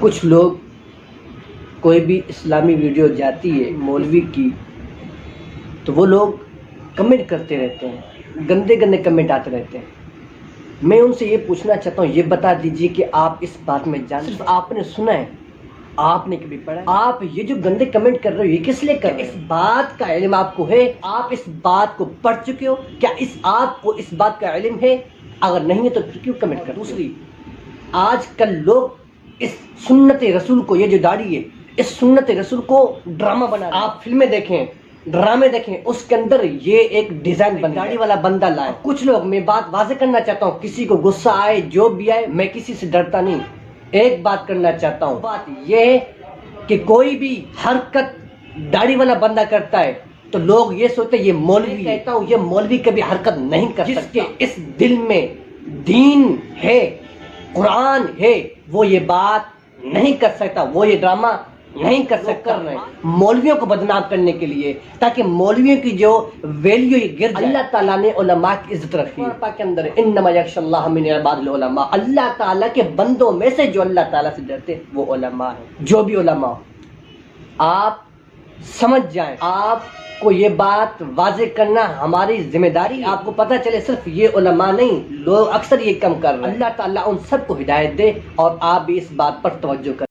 کچھ لوگ کوئی بھی اسلامی ویڈیو جاتی ہے مولوی کی تو وہ لوگ کمنٹ کرتے رہتے ہیں، گندے گندے کمنٹ آتے رہتے ہیں۔ میں ان سے یہ پوچھنا چاہتا ہوں، یہ بتا دیجئے کہ آپ اس بات میں جانتے ہیں؟ صرف آپ نے سنا ہے، آپ نے کبھی پڑھا ہے؟ آپ یہ جو گندے کمنٹ کر رہے ہو یہ کس لیے کر رہے ہو؟ اس بات کا علم آپ کو ہے؟ آپ اس بات کو پڑھ چکے ہو؟ کیا آپ کو اس بات کا علم ہے؟ اگر نہیں ہے تو پھر کیوں کمنٹ کر؟ دوسری، آج کل لوگ اس سنت رسول کو، یہ جو داڑھی ہے، اس سنت رسول کو ڈرامہ بنا رہے ہیں۔ آپ فلمیں دیکھیں، ڈرامے دیکھیں، اس کے اندر یہ ایک ڈیزائن بن داڑھی والا بندہ لائے۔ کچھ لوگ، میں بات واضح کرنا چاہتا ہوں، کسی کو غصہ آئے جو بھی آئے، میں کسی سے ڈرتا نہیں۔ ایک بات کرنا چاہتا ہوں، بات یہ ہے کہ کوئی بھی حرکت داڑھی والا بندہ کرتا ہے تو لوگ یہ سوچتے ہیں یہ مولوی ہے۔ کہتا ہوں یہ مولوی کبھی حرکت نہیں کر سکتا۔ جس کے اس دل میں دین ہے، قرآن ہے، وہ یہ بات نہیں کر سکتا، وہ یہ ڈرامہ نہیں کر سکتا۔ مولویوں کو بدنام کرنے کے لیے، تاکہ مولویوں کی جو ویلیو یہ گر جائے۔ اللہ تعالیٰ نے علماء کی عزت رکھی ہے۔ پاک کے اندر انما یخشی اللہ من عباد العلماء، اللہ تعالیٰ کے بندوں میں سے جو اللہ تعالیٰ سے ڈرتے ہیں وہ علماء ہیں۔ جو بھی علماء آپ سمجھ جائیں، آپ کو یہ بات واضح کرنا ہماری ذمہ داری۔ آپ کو پتہ چلے صرف یہ علماء نہیں، لوگ اکثر یہ کم کر رہے ہیں۔ اللہ تعالیٰ ان سب کو ہدایت دے اور آپ بھی اس بات پر توجہ کریں۔